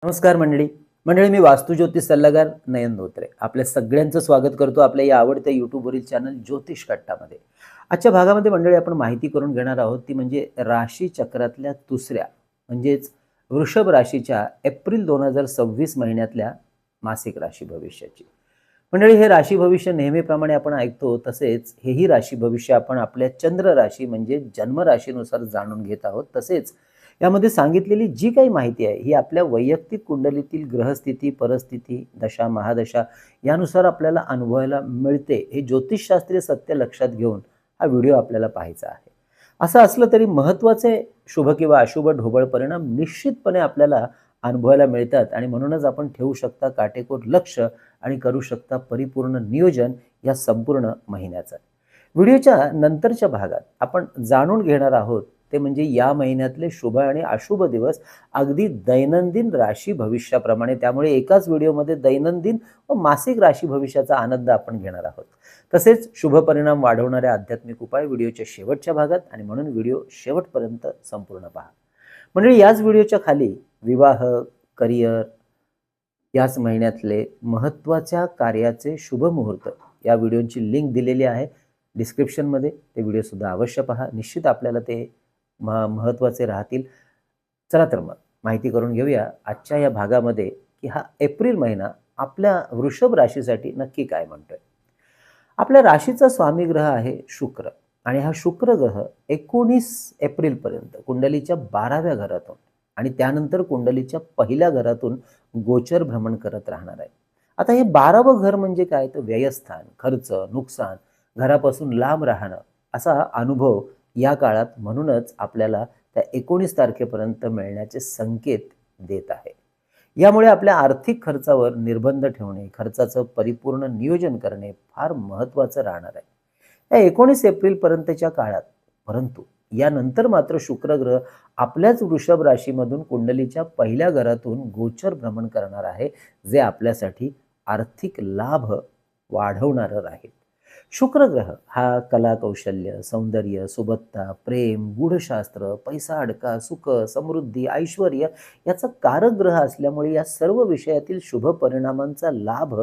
नमस्कार मंडळी. मी वास्तुज्योतिष सल्लागार नयन धोत्रे आपल्या सगळ्यांचं स्वागत करतो आपल्या या आवडत्या यूट्यूबवरील चॅनल ज्योतिष कट्टामध्ये. आजच्या भागामध्ये मंडळी आपण माहिती करून घेणार आहोत ती म्हणजे राशी चक्रातल्या दुसऱ्या म्हणजेच वृषभ राशीच्या एप्रिल 2026 महिन्यातल्या मासिक राशी भविष्याची. मंडळी, हे राशी भविष्य नेहमीप्रमाणे आपण ऐकतो, तसेच हेही राशी भविष्य आपण आपल्या चंद्र राशी म्हणजे जन्म राशीनुसार जाणून घेत आहोत. तसेच यामध्ये सांगितलेली जी काही माहिती आहे ही आपल्या वैयक्तिक कुंडलीतील ग्रहस्थिती, परिस्थिती, दशा, महादशा यानुसार आपल्याला अनुभवायला मिळते. हे ज्योतिषशास्त्रीय सत्य लक्षात घेऊन हा व्हिडिओ आपल्याला पाहायचा आहे. असं असलं तरी महत्त्वाचे शुभ किंवा अशुभ ढोबळ परिणाम निश्चितपणे आपल्याला अनुभवायला मिळतात आणि म्हणूनच आपण ठेवू शकता काटेकोर लक्ष आणि करू शकता परिपूर्ण नियोजन या संपूर्ण महिन्याचं. व्हिडिओच्या नंतरच्या भागात आपण जाणून घेणार आहोत ते म्हणजे या महिन्यातले शुभ आणि अशुभ दिवस अगदी दैनंदिन राशी भविष्याप्रमाणे. त्यामुळे एकाच व्हिडिओमध्ये दैनंदिन व मासिक राशी भविष्याचा आनंद आपण घेणार आहोत. तसेच शुभ परिणाम वाढवणारे आध्यात्मिक उपाय व्हिडिओच्या शेवटच्या भागात, आणि म्हणून व्हिडिओ शेवटपर्यंत संपूर्ण पहा. म्हणजे याच व्हिडिओच्या खाली विवाह, करिअर, याच महिन्यातले महत्त्वाच्या कार्याचे शुभ मुहूर्त या व्हिडिओची लिंक दिलेली आहे डिस्क्रिप्शनमध्ये. ते व्हिडिओसुद्धा अवश्य पहा. निश्चित आपल्याला ते महत्त्वाचे राहतील. चला तर मग माहिती करून घेऊया आजच्या या भागामध्ये की हा एप्रिल महिना आपल्या वृषभ राशीसाठी नक्की काय म्हणतोय. आपल्या राशीचा स्वामी ग्रह आहे शुक्र, आणि हा शुक्र ग्रह 19 एप्रिलपर्यंत कुंडलीच्या 12व्या घरातून आणि त्यानंतर कुंडलीच्या पहिल्या घरातून गोचर भ्रमण करत राहणार आहे. आता हे 12वं घर म्हणजे काय, तर व्ययस्थान, खर्च, नुकसान, घरापासून लांब राहणं असा अनुभव या काळात म्हणूनच आपल्याला त्या 19 तारखेपर्यंत मिळण्याचे संकेत देत आहे. यामुळे आपल्या आर्थिक खर्चावर निर्बंध ठेवणे, खर्चाचं परिपूर्ण नियोजन करणे फार महत्त्वाचं राहणार आहे या 19 एप्रिलपर्यंतच्या काळात. परंतु यानंतर मात्र शुक्र ग्रह आपल्याच वृषभ राशीमधून कुंडलीच्या पहिल्या घरातून गोचर भ्रमण करणार आहे, जे आपल्यासाठी आर्थिक लाभ वाढवणारं राहील. शुक्र ग्रह हा कला, कौशल्य, सौंदर्य, सुबत्ता, प्रेम, गूढशास्त्र, पैसा, अडका, सुख, समृद्धी, ऐश्वर याचा कारक ग्रह असल्यामुळे या सर्व विषयातील शुभ परिणामांचा लाभ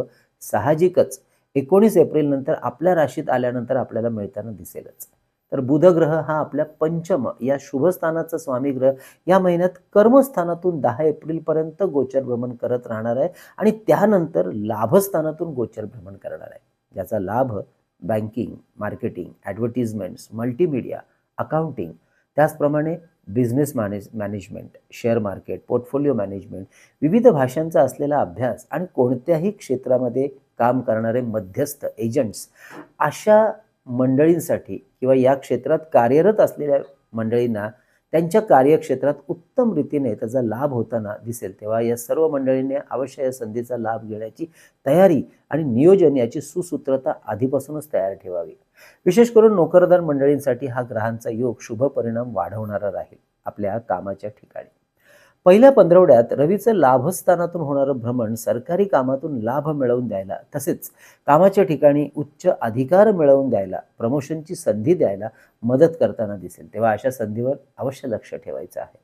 साहजिकच 19 एप्रिल नंतर आपल्या राशीत आल्यानंतर आपल्याला मिळताना दिसेलच. तर बुध ग्रह हा आपल्या पंचम या शुभ स्थानाचा स्वामी ग्रह या महिन्यात कर्मस्थानातून 10 एप्रिलपर्यंत गोचर भ्रमण करत राहणार आहे आणि त्यानंतर लाभस्थानातून गोचर भ्रमण करणार आहे. याचा लाभ बँकिंग, मार्केटिंग, ॲडव्हर्टिजमेंट्स, मल्टीमीडिया, अकाउंटिंग, त्याचप्रमाणे business management, share market, portfolio management, विविध भाषांचा असलेला अभ्यास आणि कोणत्याही क्षेत्रामध्ये काम करणारे मध्यस्थ, एजंट्स अशा मंडळींसाठी किंवा या क्षेत्रात कार्यरत असलेल्या मंडळींना त्यांच्या कार्यक्षेत्रात उत्तम रीतीने त्याचा लाभ होताना दिसेल. तेव्हा या सर्व मंडळींनी अवश्य या संधीचा लाभ घेण्याची तयारी आणि नियोजन याची सुसूत्रता आधीपासूनच तयार ठेवावी. विशेष करून नोकरदार मंडळींसाठी हा ग्रहांचा योग शुभ परिणाम वाढवणारा राहील. आपल्या कामाच्या ठिकाणी पहिल्या पंधरवड्यात रवीचं लाभस्थानातून होणारं भ्रमण सरकारी कामातून लाभ मिळवून द्यायला, तसेच कामाच्या ठिकाणी उच्च अधिकार मिळवून द्यायला, प्रमोशनची संधी द्यायला मदत करताना दिसेल. तेव्हा अशा संधीवर अवश्य लक्ष ठेवायचं आहे.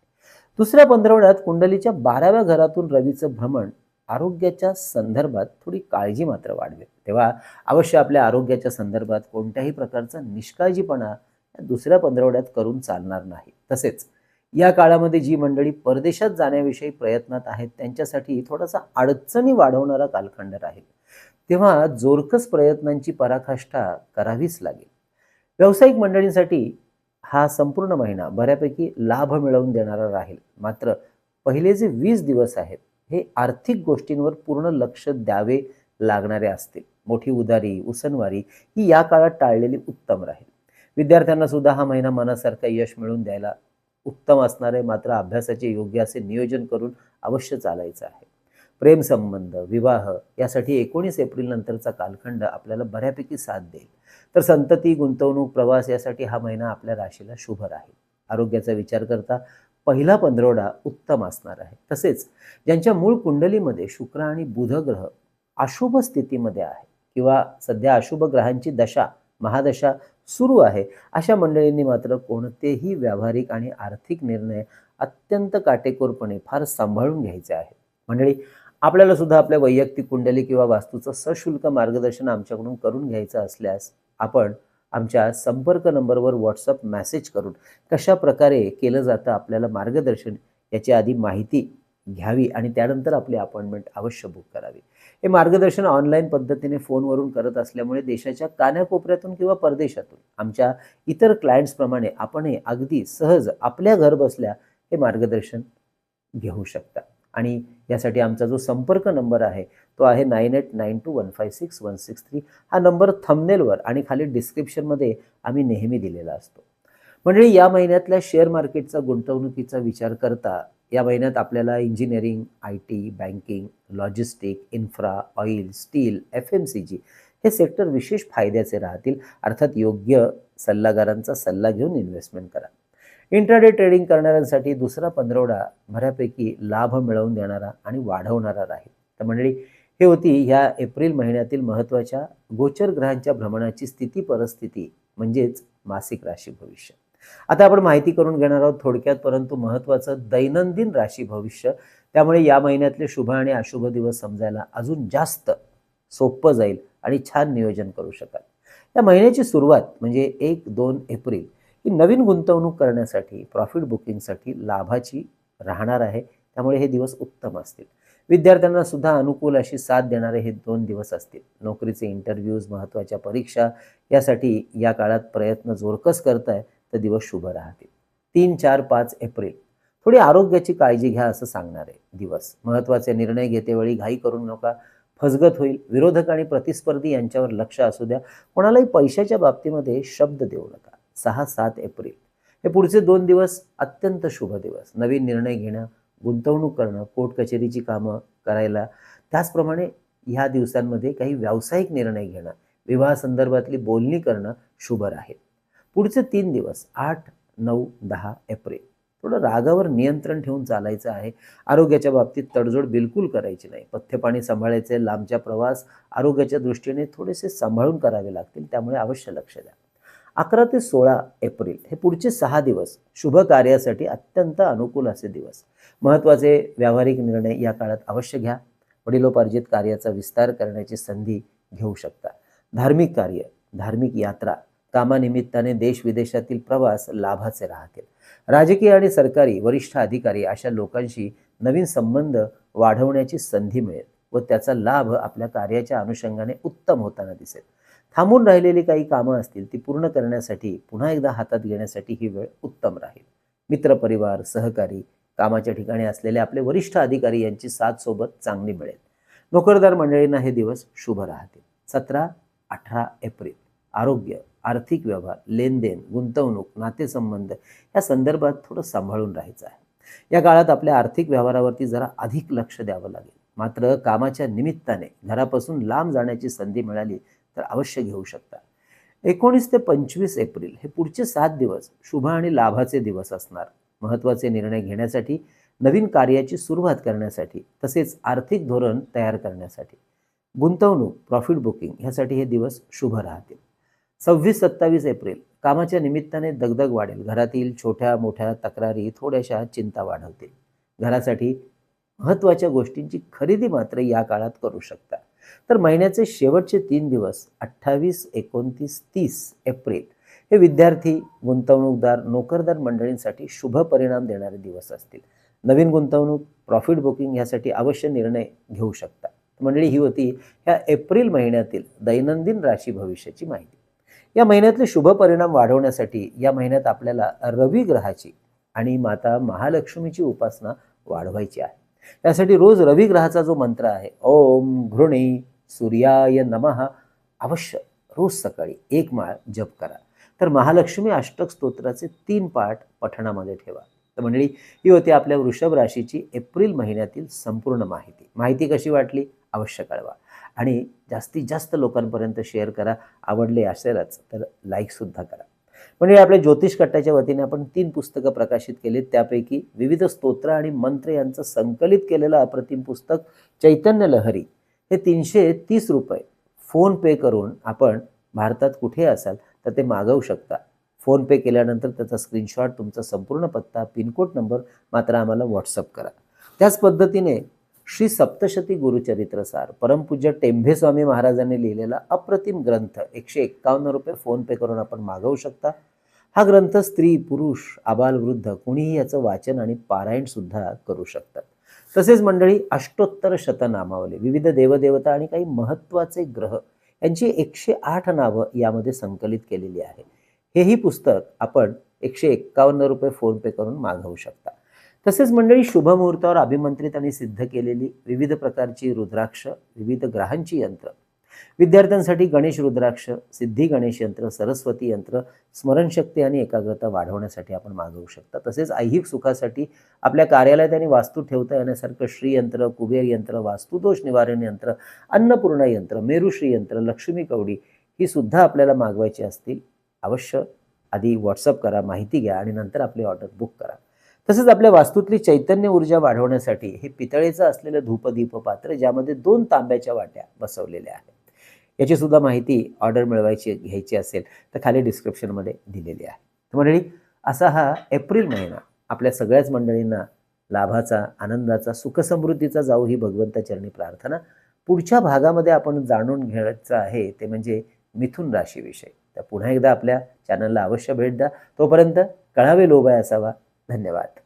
दुसऱ्या पंधरवड्यात कुंडलीच्या 12व्या घरातून रवीचं भ्रमण आरोग्याच्या संदर्भात थोडी काळजी मात्र वाढवेल. तेव्हा अवश्य आपल्या आरोग्याच्या संदर्भात कोणत्याही प्रकारचा निष्काळजीपणा दुसऱ्या पंधरवड्यात करून चालणार नाही. तसेच या काळामध्ये जी मंडळी परदेशात जाण्याविषयी प्रयत्नात आहेत त्यांच्यासाठी थोडासा अडचणी वाढवणारा कालखंड राहील. तेव्हा जोरकस प्रयत्नांची पराकाष्ठा करावीच लागेल. व्यावसायिक मंडळींसाठी हा संपूर्ण महिना बऱ्यापैकी लाभ मिळवून देणारा राहील. मात्र पहिले जे 20 दिवस आहेत हे आर्थिक गोष्टींवर पूर्ण लक्ष द्यावे लागणारे असतील. मोठी उदारी, उसनवारी ही या काळात टाळलेली उत्तम राहील. विद्यार्थ्यांना सुद्धा हा महिना मनासारखं यश मिळवून द्यायला उत्तम असणार आहे. मात्र अभ्यासाचे योग्य असे नियोजन करून अवश्य चालायचं आहे. प्रेमसंबंध, विवाह यासाठी 19 एप्रिल नंतरचा कालखंड आपल्याला बऱ्यापैकी साथ देईल. तर संतती, गुंतवणूक, प्रवास यासाठी हा महिना आपल्या राशीला शुभ राहील. आरोग्याचा विचार करता पहिला पंधरवडा उत्तम असणार आहे. तसेच ज्यांच्या मूळ कुंडलीमध्ये शुक्र आणि बुध ग्रह अशुभ स्थितीमध्ये आहे किंवा सध्या अशुभ ग्रहांची दशा, महादशा सुरू आहे, अशा मंडळींनी मात्र कोणतेही व्यावहारिक आणि आर्थिक निर्णय अत्यंत काटेकोरपणे फार सांभाळून घ्यायचे आहेत. मंडळी, आपल्याला सुद्धा आपल्या वैयक्तिक कुंडली किंवा वास्तूचं सशुल्क मार्गदर्शन आमच्याकडून करून घ्यायचं असल्यास आपण आमच्या संपर्क नंबरवर व्हॉट्सअप मेसेज करून कशा प्रकारे केलं जातं आपल्याला मार्गदर्शन याची आधी माहिती घ्यावी आणि त्यानंतर आपली अपॉइंटमेंट अवश्य बुक करावी. हे मार्गदर्शन ऑनलाईन पद्धतीने फोनवरून करत असल्यामुळे देशाच्या कानाकोपऱ्यातून किंवा परदेशातून आमच्या इतर क्लायंट्सप्रमाणे आपणही अगदी सहज आपल्या घर बसल्या हे मार्गदर्शन घेऊ शकता. आणि यासाठी आमचा जो संपर्क नंबर आहे तो आहे 9892156163. हा नंबर थंबनेलवर आणि खाली डिस्क्रिप्शनमध्ये आम्ही नेहमी दिलेला असतो. मंडळी, या महिन्यातल्या शेअर मार्केटचा गुंतवणुकीचा विचार करता या महिन्यात आपल्याला engineering, IT, banking, logistic, infra, oil, steel, FMCG हे सेक्टर विशेष फायद्याचे राहतील. अर्थात योग्य सल्लागारांचा सल्ला घेऊन इन्व्हेस्टमेंट करा. इंट्राडे ट्रेडिंग करणाऱ्यांसाठी दुसरा पंधरवडा बऱ्यापैकी लाभ मिळवून देणारा आणि वाढवणारा राहील. तर मंडळी, हे होती ह्या एप्रिल महिन्यातील महत्त्वाच्या गोचर ग्रहांच्या भ्रमणाची स्थिती परिस्थिती म्हणजेच मासिक राशी भविष्य. आता आपण माहिती करून घेणार आहोत थोडक्यात परंतु महत्त्वाचं दैनंदिन राशी भविष्य. त्यामुळे या महिन्यातले शुभ आणि अशुभ दिवस समजायला अजून जास्त सोपं जाईल आणि छान नियोजन करू शकाल. या महिन्याची सुरुवात म्हणजे 1-2 एप्रिल ही नवीन गुंतवणूक करण्यासाठी, प्रॉफिट बुकिंगसाठी लाभाची राहणार आहे. त्यामुळे हे दिवस उत्तम असतील. विद्यार्थ्यांना सुद्धा अनुकूल अशी साथ देणारे हे 2 दिवस असतील. नोकरीचे इंटरव्ह्यूज, महत्त्वाच्या परीक्षा यासाठी या काळात प्रयत्न जोरकस करताय तर दिवस शुभ राहतील. 3, 4, 5 एप्रिल थोडी आरोग्याची काळजी घ्या असं सांगणार आहे दिवस. महत्त्वाचे निर्णय घेतेवेळी घाई करू नका, फसगत होईल. विरोधक आणि प्रतिस्पर्धी यांच्यावर लक्ष असू द्या. कोणालाही पैशाच्या बाबतीमध्ये शब्द देऊ नका. 6-7 एप्रिल हे पुढचे 2 दिवस अत्यंत शुभ दिवस. नवीन निर्णय घेणं, गुंतवणूक करणं, कोर्ट कचेरीची कामं करायला, त्याचप्रमाणे ह्या दिवसांमध्ये काही व्यावसायिक निर्णय घेणं, विवाह संदर्भातली बोलणी करणं शुभ राहील. पुढचे 3 दिवस 8, 9, 10 एप्रिल थोडं रागावर नियंत्रण ठेवून चालायचं आहे. आरोग्याच्या बाबतीत तडजोड बिलकुल करायची नाही. पथ्यपाणी सांभाळायचे. लांबच्या प्रवास आरोग्याच्या दृष्टीने थोडेसे सांभाळून करावे लागतील. त्यामुळे अवश्य लक्ष द्या. 11 ते 16 एप्रिल हे पुढचे 6 दिवस शुभ कार्यासाठी अत्यंत अनुकूल असे दिवस. महत्त्वाचे व्यावहारिक निर्णय या काळात अवश्य घ्या. वडिलोपार्जित कार्याचा विस्तार करण्याची संधी घेऊ शकता. धार्मिक कार्य, धार्मिक यात्रा, कामानिमित्ताने देश-विदेशातील प्रवास लाभाचे राहतील. राजकीय आणि सरकारी वरिष्ठ अधिकारी अशा लोकांशी नवीन संबंध वाढवण्याची संधी मिळेल व त्याचा लाभ आपल्या कार्याच्या अनुषंगाने उत्तम होताना दिसेल. थांबून राहिलेली काही कामं असतील ती पूर्ण करण्यासाठी पुन्हा एकदा हातात घेण्यासाठी ही वेळ उत्तम राहील. मित्रपरिवार, सहकारी, कामाच्या ठिकाणी असलेले आपले वरिष्ठ अधिकारी यांची साथ सोबत चांगली मिळेल. नोकरदार मंडळींना हे दिवस शुभ राहतील. 17-18 एप्रिल आरोग्य, आर्थिक व्यवहार, लेनदेन, गुंतवणूक, नातेसंबंध या संदर्भात थोडं सांभाळून राहायचं आहे. या काळात आपल्या आर्थिक व्यवहारावरती जरा अधिक लक्ष द्यावं लागेल. मात्र कामाच्या निमित्ताने घरापासून लांब जाण्याची संधी मिळाली तर अवश्य घेऊ शकता. 19 ते 25 एप्रिल हे पुढचे 7 दिवस शुभ आणि लाभाचे दिवस असणार. महत्त्वाचे निर्णय घेण्यासाठी, नवीन कार्याची सुरुवात करण्यासाठी तसेच आर्थिक धोरण तयार करण्यासाठी, गुंतवणूक, प्रॉफिट बुकिंग ह्यासाठी हे दिवस शुभ राहतील. 26-27 एप्रिल कामाच्या निमित्ताने दगदग वाढेल. घरातील छोट्या मोठ्या तक्रारी थोड्याशा चिंता वाढवतील. घरासाठी महत्त्वाच्या गोष्टींची खरेदी मात्र या काळात करू शकता. तर महिन्याचे शेवटचे 3 दिवस 28, 29, 30 एप्रिल हे विद्यार्थी, गुंतवणूकदार, नोकरदार मंडळींसाठी शुभ परिणाम देणारे दिवस असतील. नवीन गुंतवणूक, प्रॉफिट बुकिंग यासाठी अवश्य निर्णय घेऊ शकता. मंडळी, ही होती ह्या एप्रिल महिन्यातील दैनंदिन राशी भविष्याची माहिती. या महिन्यातले शुभ परिणाम वाढवण्यासाठी या महिन्यात आपल्याला रवी ग्रहाची आणि माता महालक्ष्मीची उपासना वाढवायची आहे. त्यासाठी रोज रवी ग्रहाचा जो मंत्र आहे ओम घृणी सूर्याय नमः अवश्य रोज सकाळी 1 माळ जप करा. तर महालक्ष्मी अष्टक स्तोत्राचे 3 पाठ पठणामध्ये ठेवा. तर मंडळी, ही होती आपल्या वृषभ राशीची एप्रिल महिन्यातील संपूर्ण माहिती. माहिती कशी वाटली अवश्य कळवा आणि जास्तीत जास्त लोकांपर्यंत शेअर करा. आवडले असेलच तर लाईकसुद्धा करा. म्हणजे आपल्या ज्योतिष कट्टाच्या वतीने आपण 3 पुस्तकं प्रकाशित केलीत. त्यापैकी विविध स्तोत्र आणि मंत्र यांचं संकलित केलेलं अप्रतिम पुस्तक चैतन्य लहरी हे 330 रुपये फोन पे करून आपण भारतात कुठे असाल तर ते मागवू शकता. फोन पे केल्यानंतर त्याचा स्क्रीनशॉट, तुमचा संपूर्ण पत्ता, पिनकोड नंबर मात्र आम्हाला व्हॉट्सअप करा. त्याच पद्धतीने श्री सप्तशती गुरुचरित्रसार परमपूज्य टेंभे स्वामी महाराजांनी लिहिलेला अप्रतिम ग्रंथ 151 रुपये फोनपे करून आपण मागवू शकता. हा ग्रंथ स्त्री पुरुष आबालवृद्ध कोणीही याचं वाचन आणि पारायण सुद्धा करू शकतात. तसेच मंडळी अष्टोत्तर शतनामावली, विविध देवदेवता आणि काही महत्त्वाचे ग्रह यांची 108 नावं यामध्ये संकलित केलेली आहे. हेही पुस्तक आपण 151 रुपये फोनपे करून मागवू शकता. तसेच मंडळी शुभमुहूर्तावर अभिमंत्रित आणि सिद्ध केलेली विविध प्रकारची रुद्राक्ष, विविध ग्रहांची यंत्र, विद्यार्थ्यांसाठी गणेश रुद्राक्ष, सिद्धी गणेश यंत्र, सरस्वती यंत्र, स्मरणशक्ती आणि एकाग्रता वाढवण्यासाठी आपण मागवू शकता. तसेच ऐहिक सुखासाठी आपल्या कार्यालयात आणि वास्तू ठेवता येण्यासारखं श्रीयंत्र, कुबेर यंत्र, वास्तुदोष निवारण यंत्र, अन्नपूर्णा यंत्र, मेरुश्री यंत्र, लक्ष्मी कवडी ही सुद्धा आपल्याला मागवायची असतील. अवश्य आधी व्हॉट्सअप करा, माहिती घ्या आणि नंतर आपली ऑर्डर बुक करा. तसेच आपल्या वास्तूतली चैतन्य ऊर्जा वाढवण्यासाठी हे पितळेचं असलेलं धूपदीप पात्र ज्यामध्ये 2 तांब्याच्या वाट्या बसवलेल्या आहेत, याची सुद्धा माहिती ऑर्डर घ्यायची असेल तर खाली डिस्क्रिप्शनमध्ये दिलेली आहे. तर मंडळी असा हा एप्रिल महिना आपल्या सगळ्याच मंडळींना लाभाचा, आनंदाचा, सुखसमृद्धीचा जाऊ ही भगवंताचरणी प्रार्थना. पुढच्या भागामध्ये आपण जाणून घ्यायचं आहे ते म्हणजे मिथुन राशीविषयी. तर पुन्हा एकदा आपल्या चॅनलला अवश्य भेट द्या. तोपर्यंत कळावे लोभाय असावा. धन्यवाद.